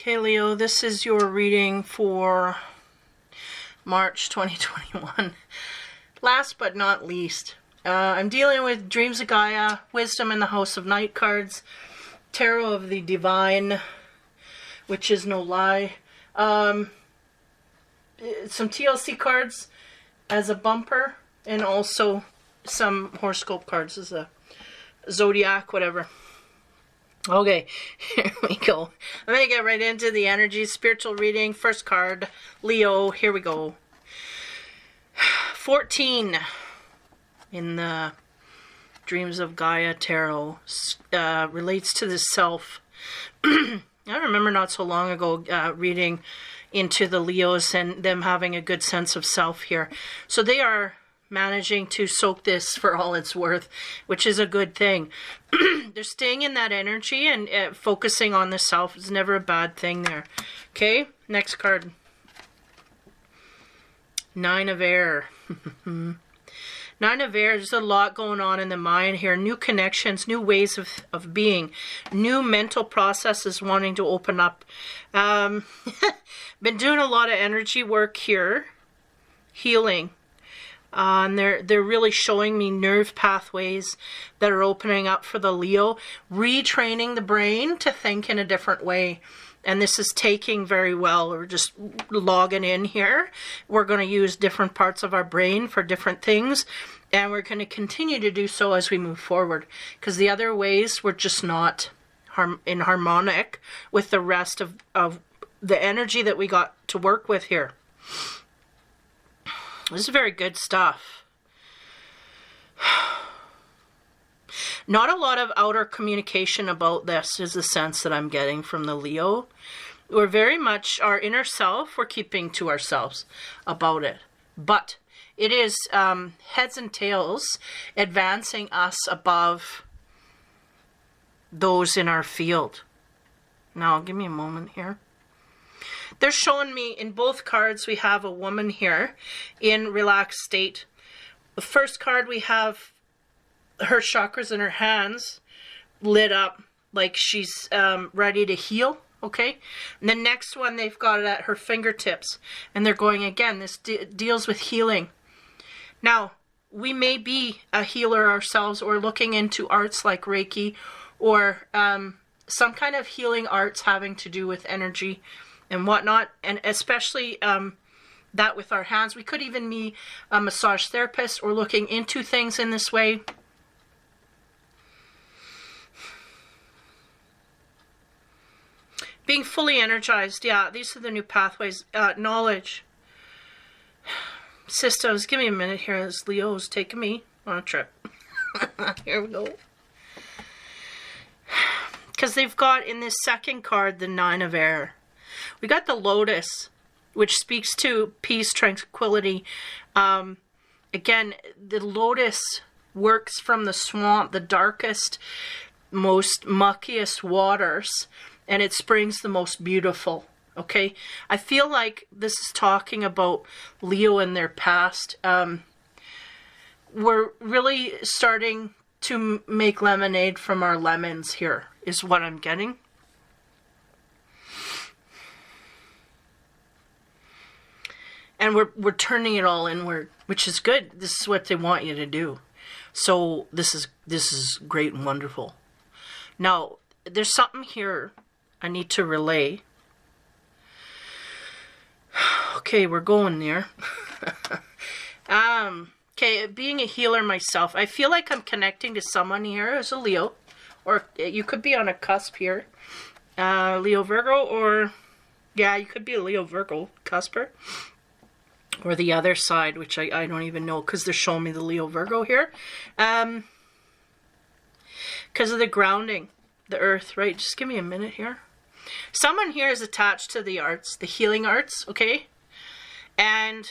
Okay, Leo, this is your reading for March 2021. Last but not least, I'm dealing with Dreams of Gaia, Wisdom in the House of Night cards, Tarot of the Divine, which is no lie, some TLC cards as a bumper, and also some horoscope cards as a zodiac, whatever. Okay, here we go. I'm going to get right into the energy, spiritual reading. First card, Leo, here we go. 14 in the Dreams of Gaia Tarot relates to the self. I remember not so long ago reading into the Leos and them having a good sense of self here. So they are managing to soak this for all it's worth, which is a good thing. They're staying in that energy and focusing on the self is never a bad thing there. Okay, next card. Nine of Air. Nine of Air, there's a lot going on in the mind here. New connections, new ways of being, new mental processes wanting to open up. Been doing a lot of energy work here. Healing. And they're really showing me nerve pathways that are opening up for the Leo, retraining the brain to think in a different way. And this is taking very well. We're just logging in here. We're going to use different parts of our brain for different things. And we're going to continue to do so as we move forward. Because the other ways were just not in harmonic with the rest of the energy that we got to work with here. This is very good stuff. Not a lot of outer communication about this is the sense that I'm getting from the Leo. We're very much our inner self, we're keeping to ourselves about it. But it is heads and tails advancing us above those in our field. Now, give me a moment here. They're showing me in both cards we have a woman here in relaxed state. The first card we have her chakras in her hands lit up like she's ready to heal, okay? And the next one they've got it at her fingertips and they're going again. This deals with healing. Now, we may be a healer ourselves or looking into arts like Reiki or some kind of healing arts having to do with energy and whatnot, and especially that with our hands. We could even be a massage therapist or looking into things in this way. Being fully energized, yeah, these are the new pathways. Knowledge. Systems, give me a minute here. This Leo's taking me on a trip. Here we go. Because they've got in this second card the Nine of Air. We got the Lotus, which speaks to peace, tranquility. Again, the Lotus works from the swamp, the darkest, most muckiest waters, and it springs the most beautiful. Okay? I feel like this is talking about Leo and their past. We're really starting to make lemonade from our lemons here, is what I'm getting. And we're turning it all inward, which is good. This is what they want you to do. So this is great and wonderful. Now, there's something here I need to relay. Okay, we're going there. Okay, being a healer myself, I feel like I'm connecting to someone here as a Leo. Or you could be on a cusp here. Leo Virgo, or yeah, you could be a Leo Virgo cusper. Or the other side, which I don't even know because they're showing me the Leo Virgo here. Because of the grounding, the earth, right? Just give me a minute here. Someone here is attached to the arts, the healing arts, okay? And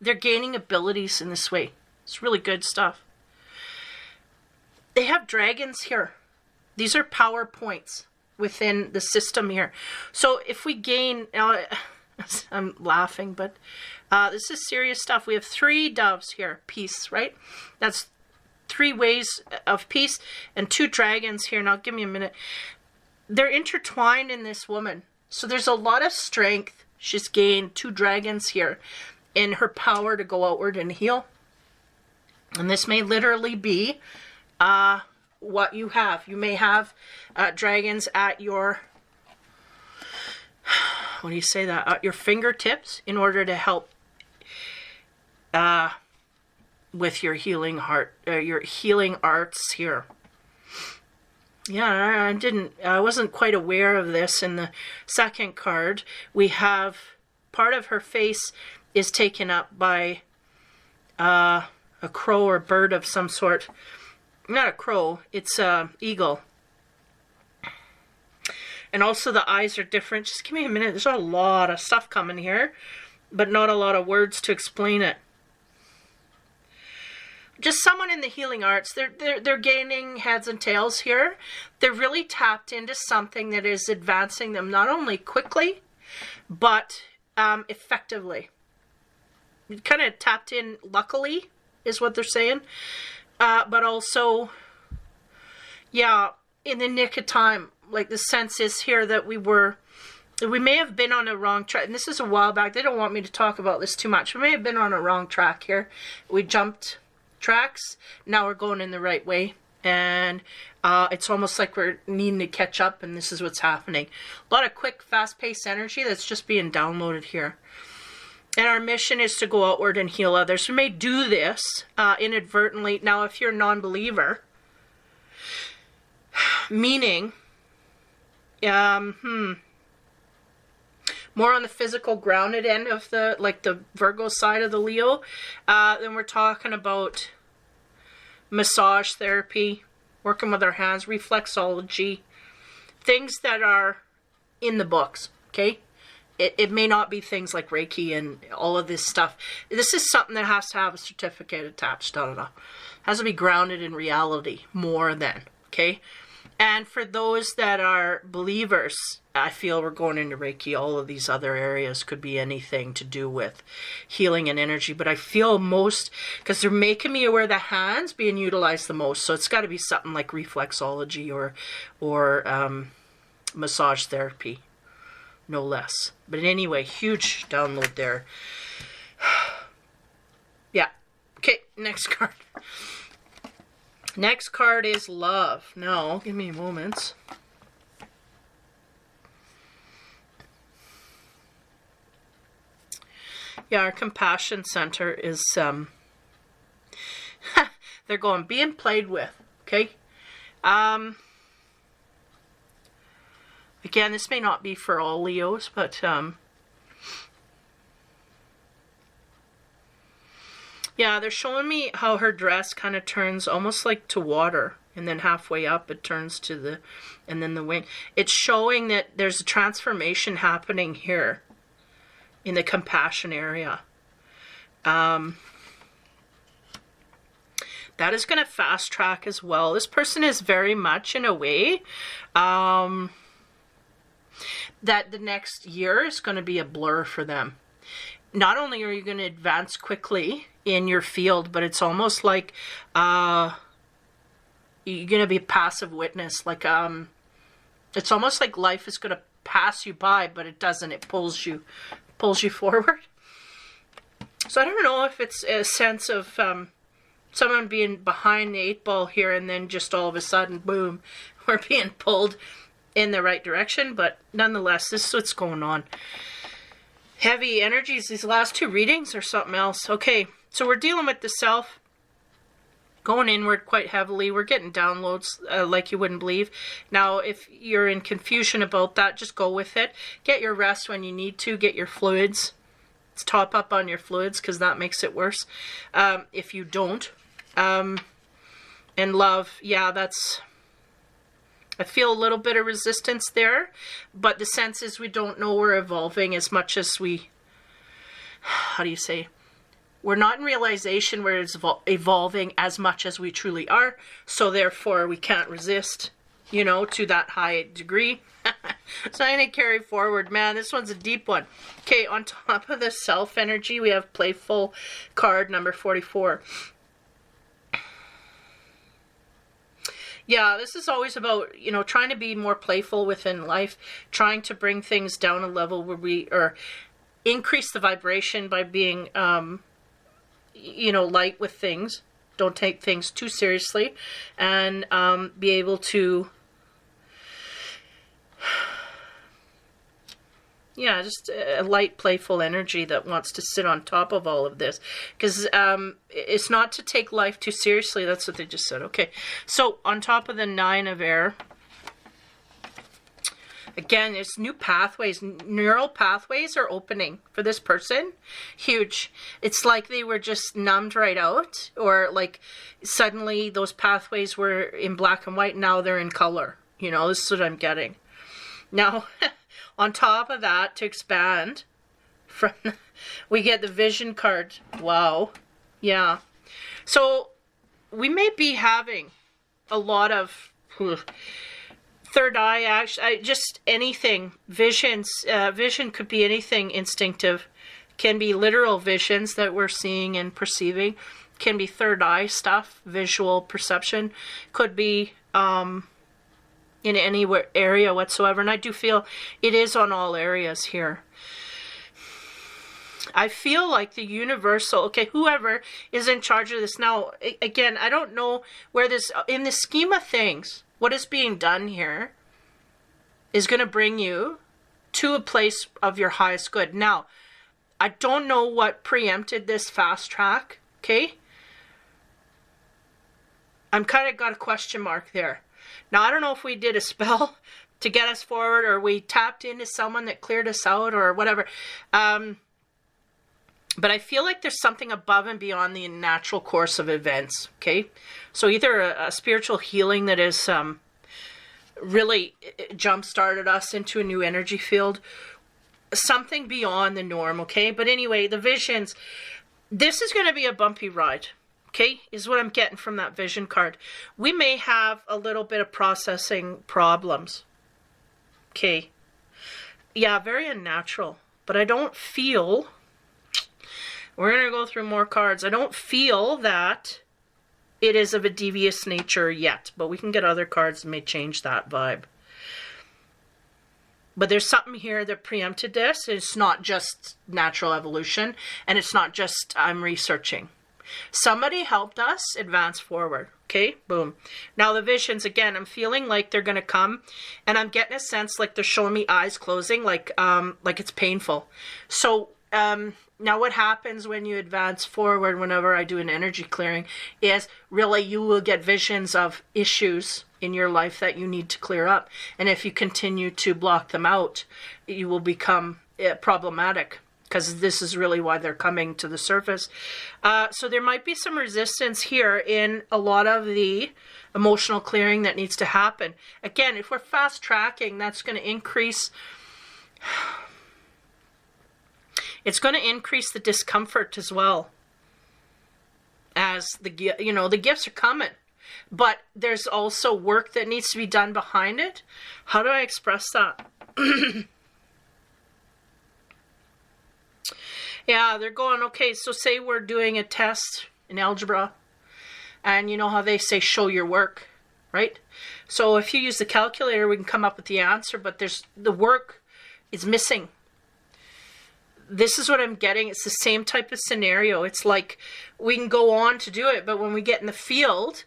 they're gaining abilities in this way. It's really good stuff. They have dragons here. These are power points within the system here. So if we gain... I'm laughing, but this is serious stuff. We have 3 doves here. Peace, right? That's 3 ways of peace. And 2 dragons here. Now, give me a minute. They're intertwined in this woman. So there's a lot of strength. She's gained 2 dragons here in her power to go outward and heal. And this may literally be what you have. You may have dragons at your, what do you say that? At your fingertips in order to help with your healing your healing arts here. Yeah, I wasn't quite aware of this. In the second card, we have part of her face is taken up by a crow or bird of some sort. Not a crow, it's a eagle. And also the eyes are different. Just give me a minute. There's a lot of stuff coming here, but not a lot of words to explain it. Just someone in the healing arts, they're gaining heads and tails here. They're really tapped into something that is advancing them not only quickly, but effectively. Kind of tapped in luckily, is what they're saying. But also, yeah, in the nick of time. Like the sense is here that we may have been on a wrong track. And this is a while back. They don't want me to talk about this too much. We may have been on a wrong track here. We jumped tracks. Now we're going in the right way. And it's almost like we're needing to catch up, and this is what's happening. A lot of quick, fast-paced energy that's just being downloaded here. And our mission is to go outward and heal others. We may do this inadvertently. Now, if you're a non-believer, meaning, more on the physical grounded end of the Virgo side of the Leo, then we're talking about massage therapy, working with our hands, reflexology, things that are in the books, okay? It may not be things like Reiki and all of this stuff. This is something that has to have a certificate attached, has to be grounded in reality more than, okay? And for those that are believers, I feel we're going into Reiki. All of these other areas could be anything to do with healing and energy. But I feel most, because they're making me aware the hands being utilized the most. So it's got to be something like reflexology or massage therapy. No less. But anyway, huge download there. Yeah. Okay, next card. Next card is love. Now, give me moments. Yeah, our compassion center is, they're going, being played with, okay? Again, this may not be for all Leos, but yeah, they're showing me how her dress kind of turns almost like to water, and then halfway up it turns to and then the wing. It's showing that there's a transformation happening here in the compassion area. That is going to fast track as well. This person is very much in a way that the next year is going to be a blur for them. Not only are you going to advance quickly in your field, but it's almost like you're going to be a passive witness. Like it's almost like life is going to pass you by, but it doesn't. It pulls you forward. So I don't know if it's a sense of someone being behind the 8 ball here, and then just all of a sudden, boom, we're being pulled in the right direction. But nonetheless, this is what's going on. Heavy energies. These last 2 readings are something else. Okay, so we're dealing with the self, going inward quite heavily. We're getting downloads like you wouldn't believe. Now, if you're in confusion about that, just go with it. Get your rest when you need to. Get your fluids. Let's top up on your fluids, because that makes it worse if you don't. And love, yeah, that's... I feel a little bit of resistance there, but the sense is we don't know we're evolving as much as we, how do you say, we're not in realization we're evolving as much as we truly are, so therefore we can't resist, you know, to that high degree. So I'm going to carry forward. Man, this one's a deep one. Okay, on top of the self energy, we have playful card number 44. Yeah, this is always about, trying to be more playful within life, trying to bring things down a level where or increase the vibration by being, light with things. Don't take things too seriously, and be able to, yeah, just a light, playful energy that wants to sit on top of all of this. Because it's not to take life too seriously. That's what they just said. Okay, so on top of the 9 of air, again, it's new pathways. Neural pathways are opening for this person. Huge. It's like they were just numbed right out. Or like suddenly those pathways were in black and white. Now they're in color. This is what I'm getting. Now, on top of that, to expand, we get the vision card. Wow. Yeah. So we may be having a lot of third eye action, just anything. Visions. Vision could be anything instinctive. Can be literal visions that we're seeing and perceiving. Can be third eye stuff, visual perception. Could be in any area whatsoever. And I do feel it is on all areas here. I feel like the universal, okay, whoever is in charge of this now, again, I don't know where this, in the scheme of things, what is being done here is going to bring you to a place of your highest good. Now, I don't know what preempted this fast track, okay? I'm kind of got a question mark there. Now, I don't know if we did a spell to get us forward, or we tapped into someone that cleared us out, or whatever. But I feel like there's something above and beyond the natural course of events, okay? So either a spiritual healing that is really jump-started us into a new energy field, something beyond the norm, okay? But anyway, the visions, this is going to be a bumpy ride. Okay, is what I'm getting from that vision card. We may have a little bit of processing problems. Okay. Yeah, very unnatural. But I don't feel, we're going to go through more cards. I don't feel that it is of a devious nature yet. But we can get other cards that may change that vibe. But there's something here that preempted this. It's not just natural evolution. And it's not just I'm researching. Somebody helped us advance forward. Okay, boom. Now the visions, again, I'm feeling like they're going to come, and I'm getting a sense like they're showing me eyes closing, like it's painful. So now what happens when you advance forward, whenever I do an energy clearing, is really you will get visions of issues in your life that you need to clear up. And if you continue to block them out, you will become problematic. Because this is really why they're coming to the surface. So there might be some resistance here in a lot of the emotional clearing that needs to happen. Again, if we're fast tracking, that's going to increase. It's going to increase the discomfort as well. As the gifts are coming. But there's also work that needs to be done behind it. How do I express that? Yeah, they're going, okay, so say we're doing a test in algebra, and you know how they say show your work, right? So if you use the calculator, we can come up with the answer, but the work is missing. This is what I'm getting. It's the same type of scenario. It's like we can go on to do it, but when we get in the field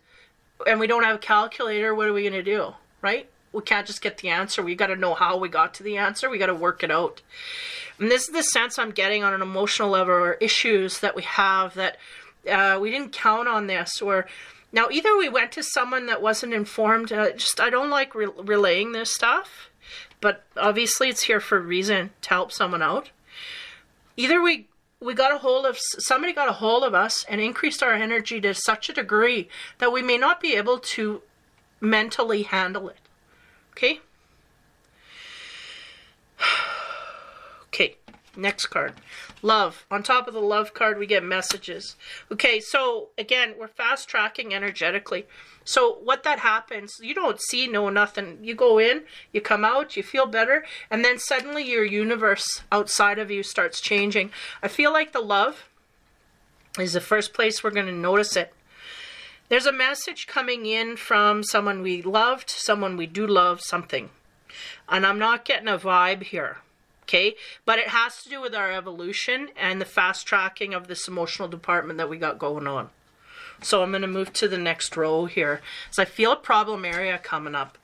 and we don't have a calculator, what are we going to do, right? We can't just get the answer. We got to know how we got to the answer. We got to work it out. And this is the sense I'm getting on an emotional level, or issues that we have that we didn't count on this. Or now either we went to someone that wasn't informed. I don't like relaying this stuff, but obviously it's here for a reason, to help someone out. Either we got a hold of, somebody got a hold of us and increased our energy to such a degree that we may not be able to mentally handle it. Okay? Okay, next card. Love. On top of the love card, we get messages. Okay, so again, we're fast tracking energetically. So what that happens, you don't see, know nothing. You go in, you come out, you feel better, and then suddenly your universe outside of you starts changing. I feel like the love is the first place we're going to notice it. There's a message coming in from someone we loved, someone we do love, something. And I'm not getting a vibe here, okay? But it has to do with our evolution and the fast tracking of this emotional department that we got going on. So I'm going to move to the next row here. So I feel a problem area coming up.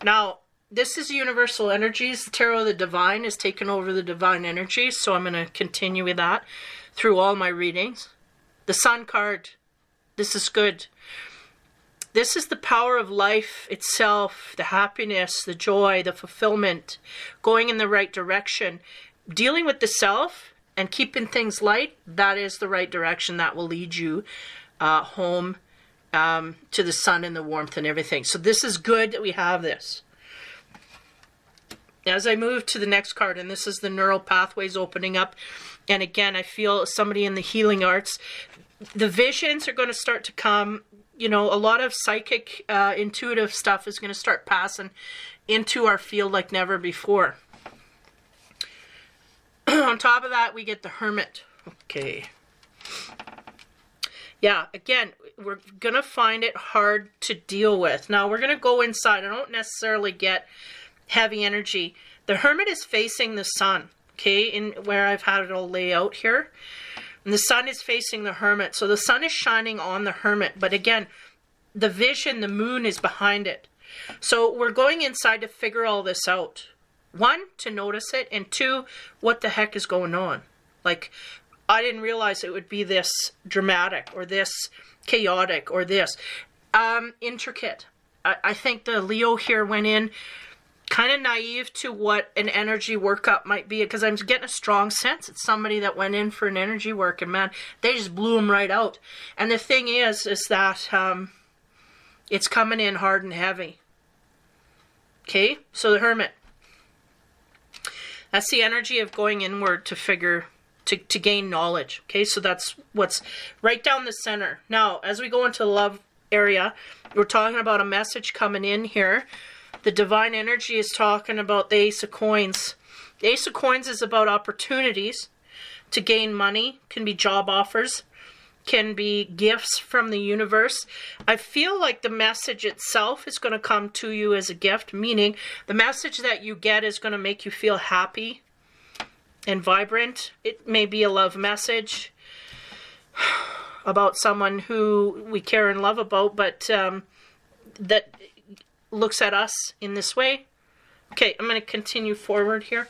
Now, this is universal energies. The Tarot of the Divine is taking over the divine energies. So I'm going to continue with that through all my readings. The Sun card. This is good. This is the power of life itself, the happiness, the joy, the fulfillment, going in the right direction. Dealing with the self and keeping things light, that is the right direction. That will lead you home to the sun and the warmth and everything. So this is good that we have this. As I move to the next card, and this is the neural pathways opening up. And again, I feel somebody in the healing arts. The visions are going to start to come. You know, a lot of psychic, intuitive stuff is going to start passing into our field like never before. On top of that, we get the Hermit. Okay. Yeah, again, we're going to find it hard to deal with. Now, we're going to go inside. I don't necessarily get heavy energy. The Hermit is facing the sun, okay, in where I've had it all lay out here. And the sun is facing the Hermit. So the sun is shining on the Hermit. But again, the vision, the moon is behind it. So we're going inside to figure all this out. One, to notice it. And two, what the heck is going on? Like, I didn't realize it would be this dramatic or this chaotic or this intricate. I think the Leo here went in kind of naive to what an energy workup might be, because I'm getting a strong sense it's somebody that went in for an energy work, and man, they just blew them right out. And the thing is that it's coming in hard and heavy. Okay, so the Hermit. That's the energy of going inward to figure, to gain knowledge. Okay, so that's what's right down the center. Now, as we go into the love area, we're talking about a message coming in here. The divine energy is talking about the Ace of Coins. The Ace of Coins is about opportunities to gain money. Can be job offers. Can be gifts from the universe. I feel like the message itself is going to come to you as a gift, meaning the message that you get is going to make you feel happy and vibrant. It may be a love message about someone who we care and love about, but that looks at us in this way. Okay, I'm going to continue forward here.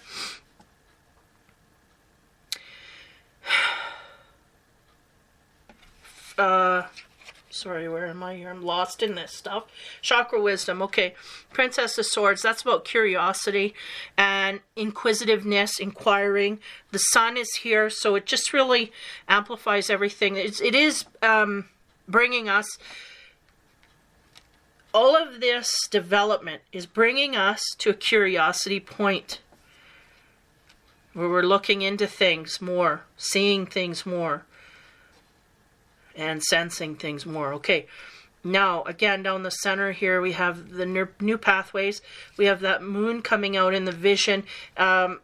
Sorry, where am I here? I'm lost in this stuff. Chakra wisdom. Okay, Princess of Swords. That's about curiosity and inquisitiveness, inquiring. The sun is here, so it just really amplifies everything. It is bringing us. All of this development is bringing us to a curiosity point where we're looking into things more, seeing things more, and sensing things more. Okay, now again down the center here we have the new pathways. We have that moon coming out in the vision. A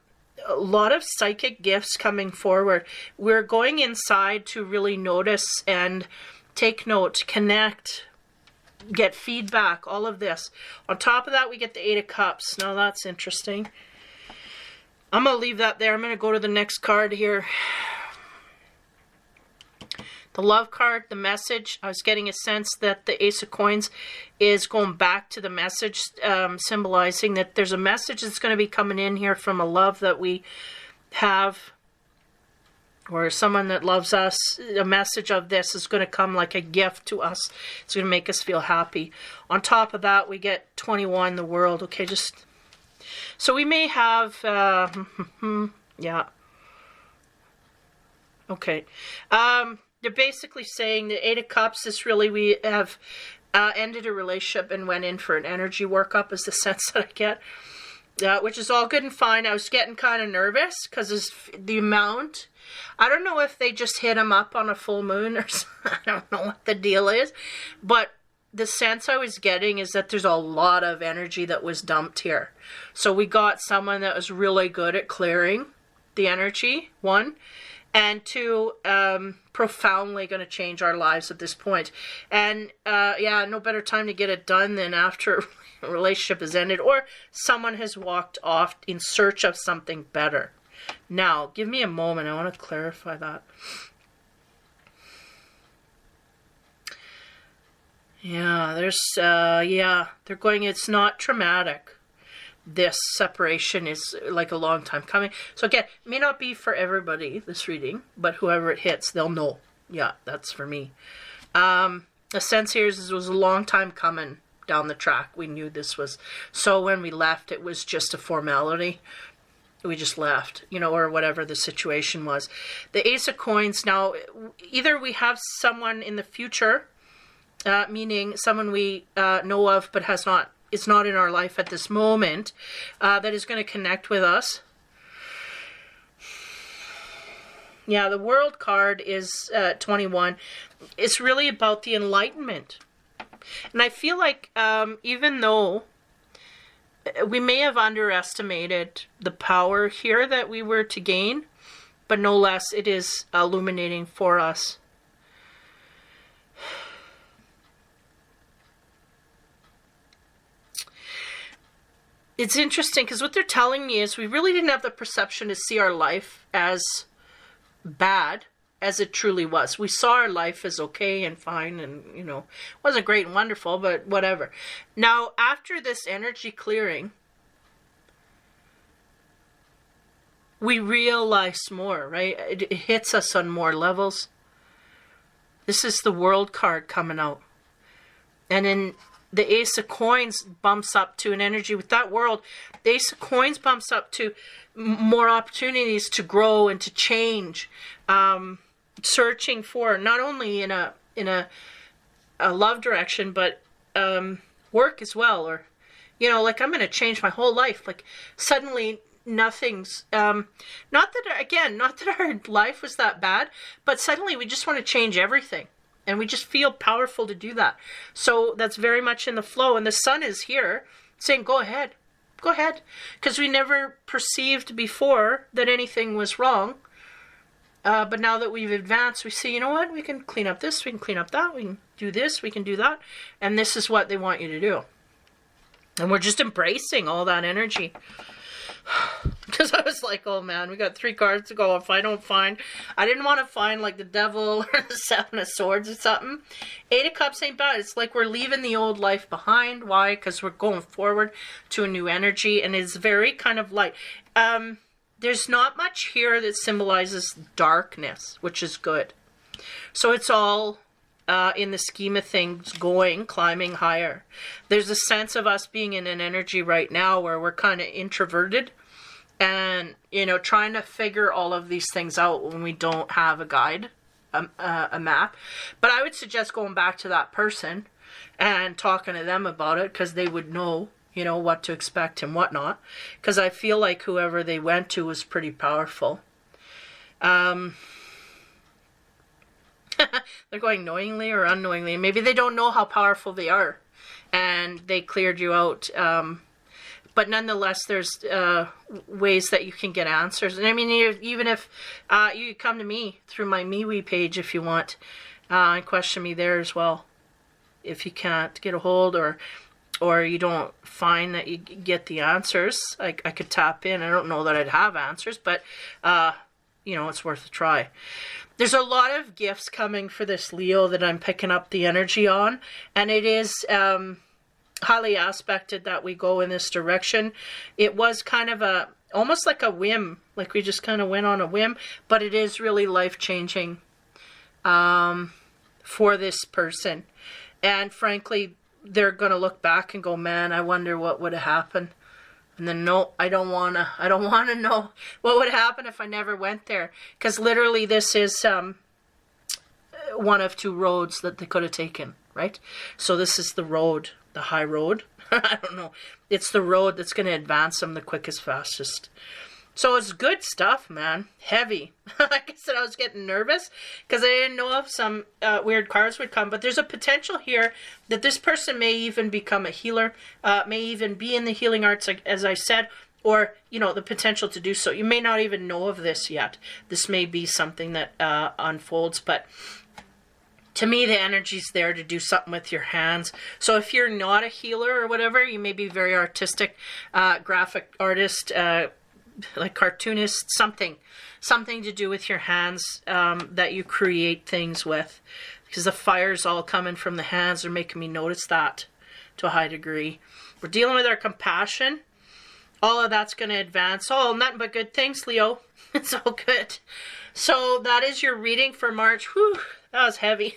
lot of psychic gifts coming forward. We're going inside to really notice and take note, connect, get feedback, all of this. On top of that, we get the Eight of Cups. Now that's interesting. I'm going to leave that there. I'm going to go to the next card here. The love card, the message. I was getting a sense that the Ace of Coins is going back to the message, symbolizing that there's a message that's going to be coming in here from a love that we have, or someone that loves us. A message of this is going to come like a gift to us. It's going to make us feel happy. On top of that, we get 21, the world. Okay, just... So we may have... yeah. Okay. They're basically saying the Eight of Cups is really we have ended a relationship and went in for an energy workup is the sense that I get. Which is all good and fine. I was getting kind of nervous because the amount... I don't know if they just hit him up on a full moon or something. I don't know what the deal is. But the sense I was getting is that there's a lot of energy that was dumped here. So we got someone that was really good at clearing the energy, one. and two, profoundly going to change our lives at this point. And yeah, no better time to get it done than after a relationship has ended or someone has walked off in search of something better. Now, give me a moment. I want to clarify that. Yeah, they're going, it's not traumatic. This separation is like a long time coming. So again, it may not be for everybody, this reading, but whoever it hits, they'll know. Yeah, that's for me. A sense here is this was a long time coming down the track. We knew this was, so when we left, it was just a formality. We just left, or whatever the situation was. The Ace of Coins, now, either we have someone in the future, meaning someone we know of but is not in our life at this moment, that is going to connect with us. Yeah, the World card is 21. It's really about the enlightenment. And I feel like even though we may have underestimated the power here that we were to gain, but no less it is illuminating for us. It's interesting because what they're telling me is we really didn't have the perception to see our life as bad as it truly was. We saw our life as okay and fine and, wasn't great and wonderful, but whatever. Now, after this energy clearing, we realize more, right? It hits us on more levels. This is the World card coming out. And in the Ace of Coins bumps up to an energy with that World. The Ace of Coins bumps up to more opportunities to grow and to change. Searching for not only in a love direction, but work as well. Or, like I'm going to change my whole life. Like suddenly nothing's, not that our life was that bad, but suddenly we just want to change everything. And we just feel powerful to do that. So that's very much in the flow. And the sun is here saying, go ahead. Go ahead. Because we never perceived before that anything was wrong. But now that we've advanced, we see, you know what? We can clean up this. We can clean up that. We can do this. We can do that. And this is what they want you to do. And we're just embracing all that energy. Because I was like, oh man, we got 3 cards to go. If I didn't want to find like the devil or the 7 of Swords or something. 8 of Cups ain't bad. It's like we're leaving the old life behind. Why? Because we're going forward to a new energy, and it's very kind of light. There's not much here that symbolizes darkness, which is good. So it's all in the scheme of things climbing higher. There's a sense of us being in an energy right now where we're kind of introverted and, trying to figure all of these things out when we don't have a guide, a map. But I would suggest going back to that person and talking to them about it because they would know, what to expect and whatnot. Because I feel like whoever they went to was pretty powerful. They're going knowingly or unknowingly. Maybe they don't know how powerful they are. And they cleared you out. But nonetheless, there's ways that you can get answers. And I mean, even if you come to me through my MeWe page if you want, and question me there as well. If you can't get a hold or you don't find that you get the answers, I could tap in. I don't know that I'd have answers, but it's worth a try. There's a lot of gifts coming for this Leo that I'm picking up the energy on, and it is highly aspected that we go in this direction. It was kind of almost like a whim, like we just kind of went on a whim, but it is really life-changing for this person. And frankly, they're going to look back and go, man, I wonder what would have happened. And then, no, I don't want to know what would happen if I never went there. Because literally this is one of 2 roads that they could have taken, right? So this is the road, the high road. I don't know. It's the road that's going to advance them the quickest, fastest. So it's good stuff, man. Heavy. Like I said, I was getting nervous because I didn't know if some weird cards would come. But there's a potential here that this person may even become a healer, may even be in the healing arts, like, as I said, or, you know, the potential to do so. You may not even know of this yet. This may be something that unfolds, but to me, the energy's there to do something with your hands. So if you're not a healer or whatever, you may be very artistic, graphic artist, like cartoonist, something to do with your hands, that you create things with. Because the fire's all coming from the hands are making me notice that to a high degree. We're dealing with our compassion. All of that's going to advance. Oh, nothing but good things, Leo. It's all good. So that is your reading for March. Whew, that was heavy.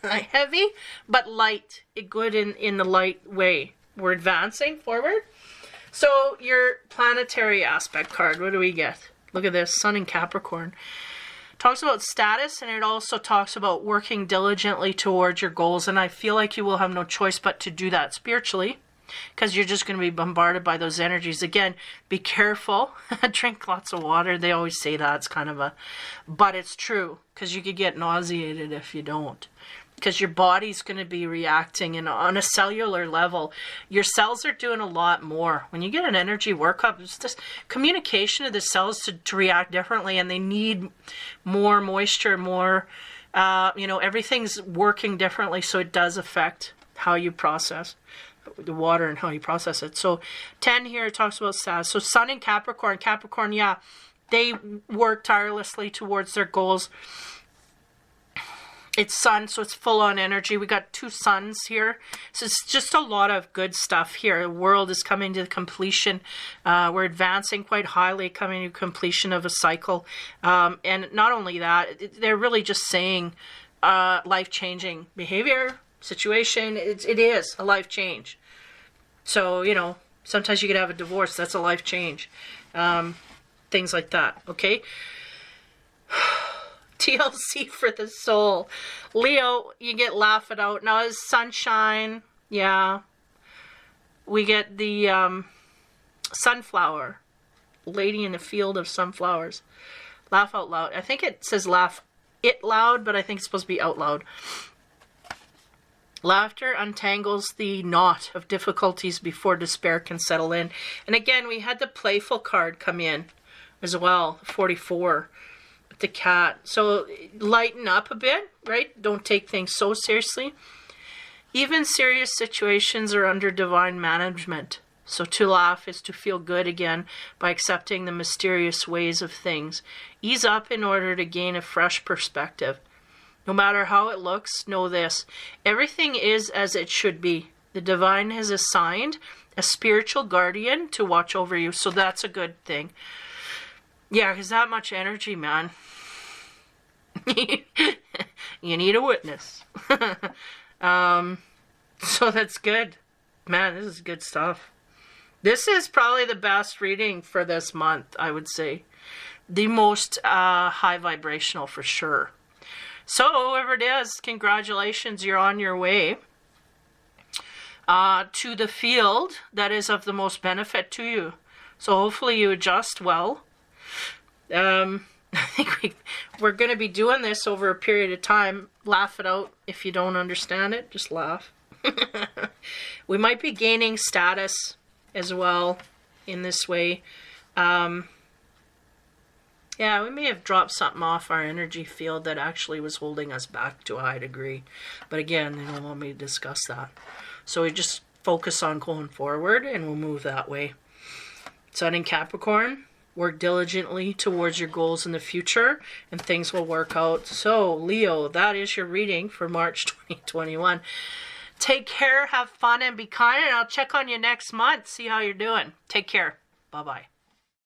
Heavy, but light. Good in the light way. We're advancing forward. So your planetary aspect card, what do we get? Look at this, Sun in Capricorn. Talks about status, and it also talks about working diligently towards your goals. And I feel like you will have no choice but to do that spiritually, because you're just going to be bombarded by those energies. Again, be careful. Drink lots of water. They always say that. It's kind of a... But it's true, because you could get nauseated if you don't. Because your body's going to be reacting, and on a cellular level, your cells are doing a lot more. When you get an energy workup, it's just communication of the cells to react differently, and they need more moisture, more, everything's working differently, so it does affect how you process the water and how you process it. So 10 here talks about status. So Sun in Capricorn. Capricorn, yeah, they work tirelessly towards their goals. It's Sun, so it's full on energy. We got 2 suns here. So it's just a lot of good stuff here. The world is coming to completion. We're advancing quite highly, coming to completion of a cycle. And not only that, they're really just saying life-changing behavior, situation. It is a life change. So, you know, sometimes you could have a divorce. That's a life change. Things like that, okay? TLC for the soul. Leo, you get laughed out. Now is sunshine. Yeah. We get the sunflower. Lady in the field of sunflowers. Laugh out loud. I think it says laugh it loud, but I think it's supposed to be out loud. Laughter untangles the knot of difficulties before despair can settle in. And again, we had the playful card come in as well, 44. The cat. So lighten up a bit, right? Don't take things so seriously. Even serious situations are under divine management. So to laugh is to feel good again by accepting the mysterious ways of things. Ease up in order to gain a fresh perspective. No matter how it looks, know this. Everything is as it should be. The divine has assigned a spiritual guardian to watch over you. So that's a good thing. Yeah, because that much energy, man. You need a witness. So that's good. Man, this is good stuff. This is probably the best reading for this month, I would say. The most high vibrational for sure. So, whoever it is, congratulations, you're on your way to the field that is of the most benefit to you. So hopefully you adjust well. I think we're going to be doing this over a period of time. Laugh it out. If you don't understand it, just laugh. We might be gaining status as well in this way. Yeah, we may have dropped something off our energy field that actually was holding us back to a high degree. But again, they don't want me to discuss that. So we just focus on going forward and we'll move that way. Sun in Capricorn. Work diligently towards your goals in the future and things will work out. So, Leo, that is your reading for March 2021. Take care, have fun, and be kind, and I'll check on you next month, see how you're doing. Take care. Bye-bye.